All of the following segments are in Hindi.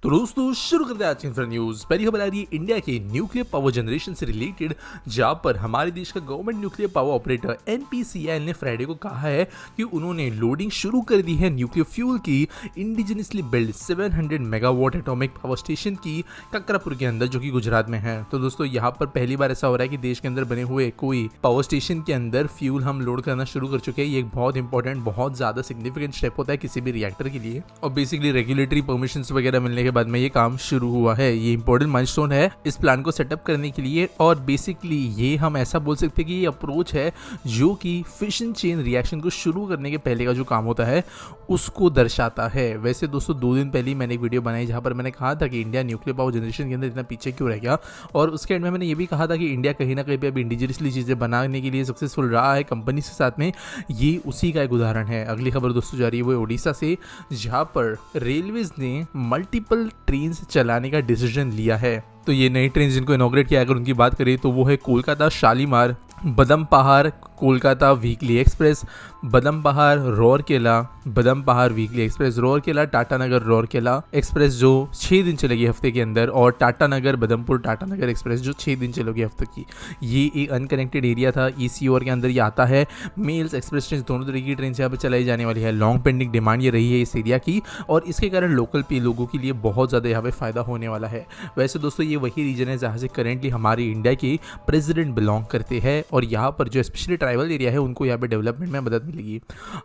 तो दोस्तों शुरू करते हैं आज की न्यूज। पहली खबर आ रही है इंडिया के न्यूक्लियर पावर जनरेशन से रिलेटेड, जहां पर हमारे देश का government nuclear power operator NPCIL ने फ्राइडे को कहा है कि उन्होंने लोडिंग शुरू कर दी है न्यूक्लियर फ्यूल की indigenously build 700 megawatt atomic power station की ककरापुर के अंदर, जो कि गुजरात में है। तो दोस्तों यहाँ पर पहली बार ऐसा हो रहा है कि देश के अंदर बने हुए कोई पावर स्टेशन के अंदर फ्यूल हम लोड करना शुरू कर चुके हैं। ये एक बहुत इंपॉर्टेंट, बहुत ज्यादा सिग्निफिकेंट स्टेप होता है किसी भी रिएक्टर के लिए, और बेसिकली रेगुलेटरी परमिशन वगैरह मिलने के बाद में ये काम शुरू हुआ है। ये इंपॉर्टेंट माइलस्टोन है इस प्लान को सेटअप करने के लिए, और बेसिकली ये हम ऐसा बोल सकते हैं कि ये अप्रोच है जो कि फिशन चेन रिएक्शन को शुरू करने के पहले का जो काम होता है उसको दर्शाता है। वैसे दोस्तों 2 दिन पहले मैंने एक वीडियो बनाई जहां पर मैंने कहा था कि इंडिया न्यूक्लियर पावर जनरेशन के अंदर इतना पीछे क्यों रह गया, और उसके एंड में मैंने ये भी कहा था कि इंडिया कहीं ना कहीं पे अब इंडिजिनियसली चीजें बनाने के लिए सक्सेसफुल रहा है कंपनी के साथ में। ये उसी का एक उदाहरण है। अगली खबर दोस्तों जा रही है वो उड़ीसा से, जहां पर रेलवेज ने मल्टीपल ट्रेन चलाने का डिसीजन लिया है। तो ये नई ट्रेन जिनको इनॉग्रेट किया, अगर उनकी बात करें तो वो है Kolkata Shalimar, Badampahar Kolkata weekly express, Badampahar Rourkela, Badampahar weekly express Rourkela, Tatanagar Rourkela express जो 6 दिन चलेगी हफ्ते के अंदर, और टाटानगर बदमपुर टाटानगर एक्सप्रेस जो 6 दिन चलेगी हफ्ते की। ये एक अनकनेक्टेड एरिया था, ईसीओर के अंदर ये आता है। मेल्स एक्सप्रेस ट्रेन दोनों तरीके की ट्रेन यहाँ पर चलाई जाने वाली है। लॉन्ग पेंडिंग डिमांड ये रही है इस एरिया की, और इसके कारण लोकल पे लोगों के लिए बहुत ज़्यादा यहाँ पे फ़ायदा होने वाला है। वैसे दोस्तों ये वही रीजन है जहाँ से करेंटली हमारे इंडिया के प्रेसिडेंट बिलोंग करते हैं, और यहाँ पर जो स्पेशली ट्राइबल एरिया है उनको यहाँ पे डेवलपमेंट में मदद मिलेगी।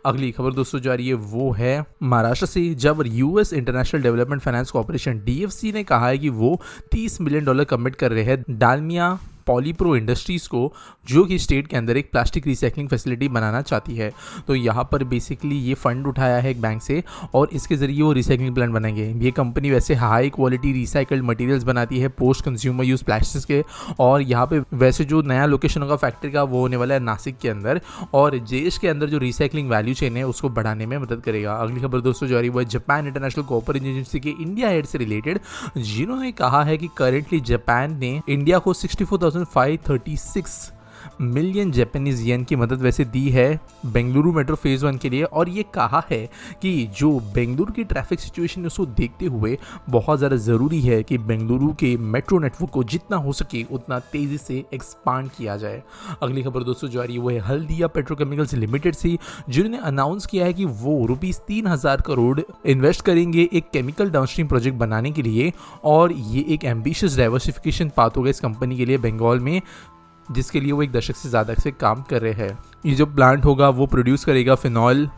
अगली खबर दोस्तों जो आ रही है वो है महाराष्ट्र से, जब US international development finance corporation DFC ने कहा है कि वो $30 मिलियन कमिट कर रहे हैं डालमिया पॉलीप्रो इंडस्ट्रीज़ को, जो कि स्टेट के अंदर एक प्लास्टिक रिसाइकलिंग फैसिलिटी बनाना चाहती है। तो यहाँ पर बेसिकली ये फंड उठाया है एक बैंक से, और इसके ज़रिए वो रिसाइकलिंग प्लांट बनाएंगे। ये कंपनी वैसे हाई क्वालिटी रिसाइकल्ड मटेरियल्स बनाती है पोस्ट कंज्यूमर यूज प्लास्टिक्स के, और यहाँ पे वैसे जो नया लोकेशन होगा फैक्ट्री का वो होने वाला है नासिक के अंदर, और देश के अंदर जो रिसाइकलिंग वैल्यू चेन है उसको बढ़ाने में मदद करेगा। अगली खबर दोस्तों जो आ रही है वो है जापान इंटरनेशनल कोऑपरेशन एजेंसी के इंडिया हेड से रिलेटेड, जिन्होंने कहा है कि करेंटली जापान ने इंडिया को 64,536 मिलियन जापानीज येन की मदद वैसे दी है बेंगलुरु मेट्रो फेज़ 1 के लिए, और ये कहा है कि जो बेंगलुरु की ट्रैफिक सिचुएशन है उसको देखते हुए बहुत ज़्यादा ज़रूरी है कि बेंगलुरु के मेट्रो नेटवर्क को जितना हो सके उतना तेज़ी से एक्सपांड किया जाए। अगली खबर दोस्तों जो आ रही है वो है हल्दिया पेट्रोकेमिकल्स लिमिटेड से, जिन्होंने अनाउंस किया है कि वो ₹3,000 करोड़ इन्वेस्ट करेंगे एक केमिकल डाउनस्ट्रीम प्रोजेक्ट बनाने के लिए, और ये एक एम्बिशियस डाइवर्सिफिकेशन पाथ होगा इस कंपनी के लिए बंगाल में, जिसके लिए वो 1 दशक से ज़्यादा से काम कर रहे हैं। ये जो प्लांट होगा वो प्रोड्यूस करेगा phenol,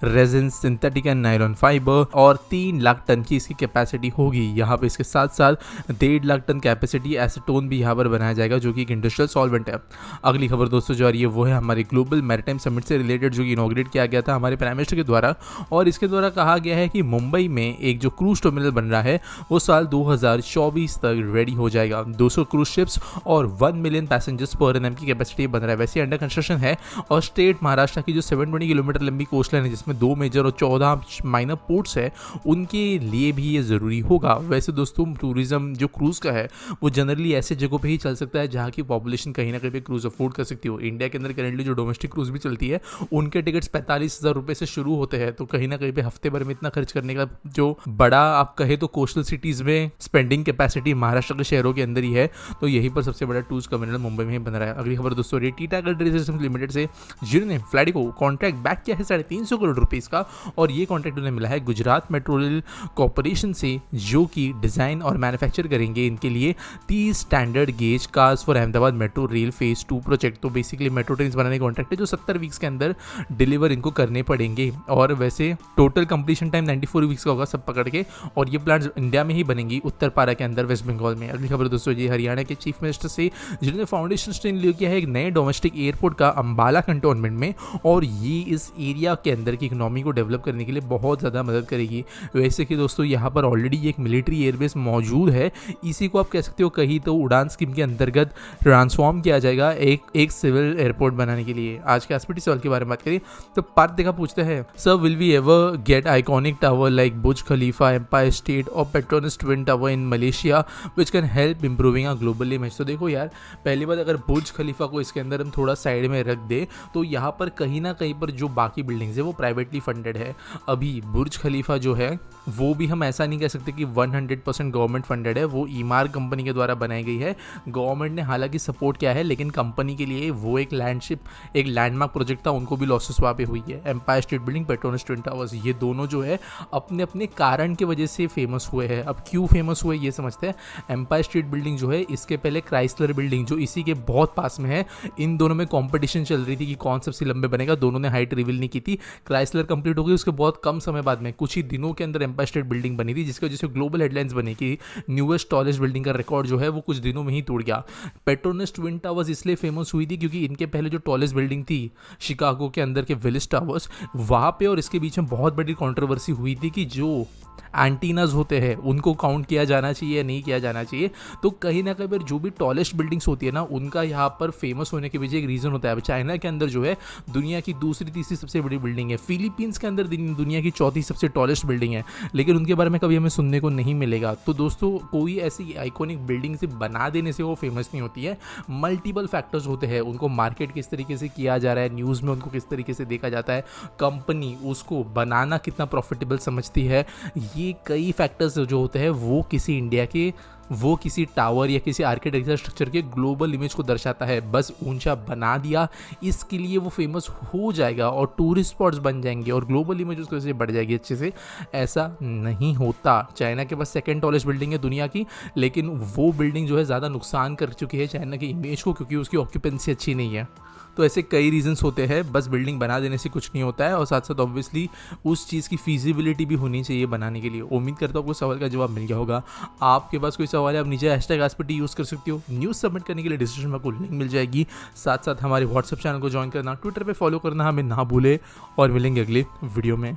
resin, synthetic and nylon fibre, और 3 लाख टन की इसकी कैपेसिटी होगी। यहाँ पे इसके साथ साथ 1.5 लाख टन कैपेसिटी एसीटोन भी यहाँ पर बनाया जाएगा, जो कि एक इंडस्ट्रियल सॉल्वेंट है। अगली खबर दोस्तों जो आ रही है वो है हमारे ग्लोबल मैरीटाइम समिट से रिलेटेड, जो कि इनॉग्रेट किया गया था हमारे प्राइम मिनिस्टर के द्वारा, और इसके द्वारा कहा गया है कि मुंबई में एक जो क्रूज टर्मिनल बन रहा है वो साल 2024 तक रेडी हो जाएगा। 200 क्रूज शिप्स और 1 मिलियन पैसेंजर्स पर एनएम की कैपेसिटी बन रहा है। वैसे अंडर कंस्ट्रक्शन है, और स्टेट महाराष्ट्र की जो 720 किलोमीटर लंबी कोस्ट लाइन है जिसमें 2 मेजर और 14 माइनर पोर्ट्स है, उनके लिए भी ये ज़रूरी होगा। वैसे दोस्तों टूरिज्म जो क्रूज़ का है वो जनरली ऐसे जगहों पे ही चल सकता है जहाँ की पॉपुलेशन कहीं ना कहीं पे क्रूज़ अफोर्ड कर सकती हो। इंडिया के अंदर करेंटली जो डोमेस्टिक क्रूज़ भी चलती है उनके टिकट्स 45,000 रुपये से शुरू होते हैं, तो कहीं ना कहीं पे हफ्ते भर में इतना खर्च करने का जो बड़ा आप कहे तो कोस्टल सिटीज़ में स्पेंडिंग कैपेसिटी महाराष्ट्र के शहरों के अंदर ही है, तो यही पर सबसे बड़ा टूरिस्ट टर्मिनल मुंबई में ही बन रहा है। अगली खबर दोस्तों टीटागढ़ सिस्टम लिमिटेड से, जिन्होंने फ्लाइट को कॉन्ट्रैक्ट बैक किया है 350 करोड़ रुपीज़ का, और ये कॉन्ट्रैक्ट उन्हें मिला है गुजरात मेट्रो रेल कॉर्पोरेशन से, जो कि डिज़ाइन और मैन्युफैक्चर करेंगे इनके लिए 30 standard gauge cars for Ahmedabad metro rail phase 2 project. तो बेसिकली मेट्रो ट्रेन बनाने का कॉन्ट्रैक्ट है जो 70 वीक्स के अंदर डिलीवर इनको करने पड़ेंगे, और वैसे टोटल कंप्लीशन टाइम 94 वीक्स का होगा सब पकड़ के, और ये प्लांट्स इंडिया में ही बनेंगी उत्तरपारा के अंदर वेस्ट बंगाल में। अगली खबर दोस्तों ये हरियाणा के चीफ मिनिस्टर से, जिन्होंने फाउंडेशन स्टोन लिया किया है एक नए डोमेस्टिक एयरपोर्ट का अंबाला कंटोनमेंट में, और ये इस एरिया के अंदर की इकोनॉमी को डेवलप करने के लिए बहुत ज़्यादा मदद करेगी। वैसे कि दोस्तों यहाँ पर ऑलरेडी एक मिलिट्री एयरबेस मौजूद है, इसी को आप कह सकते हो कहीं तो उड़ान स्कीम के अंतर्गत ट्रांसफॉर्म किया जाएगा एक सिविल एयरपोर्ट बनाने के लिए। आज के एसपीटी सवाल के बारे में बात करें तो पार्थ देखा पूछते हैं, sir will we ever get iconic tower like Burj Khalifa, Empire State और Petronas twin tower in Malaysia which can help improving a global image. तो देखो यार, पहली बात अगर बुर्ज खलीफा को इसके अंदर हम थोड़ा साइड में रख दे तो यहाँ पर कहीं ना कहीं पर जो बाकी बिल्डिंग्स है वो प्राइवेट प्राइवेटली फंडेड है। अभी बुर्ज खलीफा जो है वो भी हम ऐसा नहीं कह सकते कि 100% गवर्नमेंट फंडेड है, वो ईमार कंपनी के द्वारा बनाई गई है। गवर्नमेंट ने हालांकि सपोर्ट किया है, लेकिन कंपनी के लिए वो एक लैंडमार्क प्रोजेक्ट था, उनको भी लॉसेस वहाँ पे हुई है। Empire State Building, Petronas Twin Towers, ये दोनों जो है अपने अपने कारण की वजह से फेमस हुए हैं। अब क्यों फेमस हुए ये समझते हैं। एम्पायर स्टेट बिल्डिंग जो है, इसके पहले क्राइसलर बिल्डिंग जो इसी के बहुत पास में है, इन दोनों में कंपटीशन चल रही थी कि कौन सबसे लंबे बनेगा। दोनों ने हाइट रिवील नहीं की थी। क्राइसलर कंप्लीट हो गई, उसके बहुत कम समय बाद में कुछ ही दिनों के अंदर एम्पायर स्टेट बिल्डिंग बनी थी, जिसकी वजह से ग्लोबल हेडलाइंस बनी कि न्यूएस्ट टॉलेस्ट बिल्डिंग का रिकॉर्ड जो है वो कुछ दिनों में ही टूट गया। पेट्रोनस ट्विन टावर्स इसलिए फेमस हुई थी क्योंकि इनके पहले जो टॉलेस्ट बिल्डिंग थी शिकागो के अंदर के विलिस टावर्स, वहाँ पे और इसके बीच में बहुत बड़ी कंट्रोवर्सी हुई थी कि जो एंटीनाज होते हैं उनको काउंट किया जाना चाहिए या नहीं किया जाना चाहिए। तो कहीं ना कहीं जो भी टॉलेस्ट बिल्डिंग्स होती है ना, उनका यहाँ पर फेमस होने के पीछे एक रीज़न होता है। अब चाइना के अंदर जो है दुनिया की दूसरी तीसरी सबसे बड़ी बिल्डिंग है, फिलीपींस के अंदर दुनिया की चौथी सबसे टॉलेस्ट बिल्डिंग है, लेकिन उनके बारे में कभी हमें सुनने को नहीं मिलेगा। तो दोस्तों, कोई ऐसी आइकॉनिक बिल्डिंग से बना देने से वो फेमस नहीं होती है। मल्टीपल फैक्टर्स होते हैं, उनको मार्केट किस तरीके से किया जा रहा है, न्यूज़ में उनको किस तरीके से देखा जाता है, कंपनी उसको बनाना कितना प्रॉफिटेबल समझती है, ये कई फैक्टर्स जो होते हैं वो किसी टावर या किसी आर्किटेक्चर स्ट्रक्चर के ग्लोबल इमेज को दर्शाता है। बस ऊंचा बना दिया इसके लिए वो फेमस हो जाएगा और टूरिस्ट स्पॉट्स बन जाएंगे और ग्लोबल इमेज उसको से बढ़ जाएगी अच्छे से, ऐसा नहीं होता। चाइना के पास सेकंड टॉलेस्ट बिल्डिंग है दुनिया की, लेकिन वो बिल्डिंग जो है ज़्यादा नुकसान कर चुकी है चाइना की इमेज को, क्योंकि उसकी ऑक्यूपेंसी अच्छी नहीं है। तो ऐसे कई रीजंस होते हैं, बस बिल्डिंग बना देने से कुछ नहीं होता है, और साथ साथ ऑब्वियसली उस चीज़ की फीजिबिलिटी भी होनी चाहिए बनाने के लिए। उम्मीद करता हूँ आपको सवाल का जवाब मिल गया होगा। आपके पास कोई सवाल है, आप नीचे #AskPT यूज़ कर सकते हो। न्यूज़ सबमिट करने के लिए डिस्क्रिप्शन में आपको लिंक मिल जाएगी। साथ साथ हमारे व्हाट्सएप चैनल को ज्वाइन करना, ट्विटर पर फॉलो करना हमें ना भूले, और मिलेंगे अगले वीडियो में।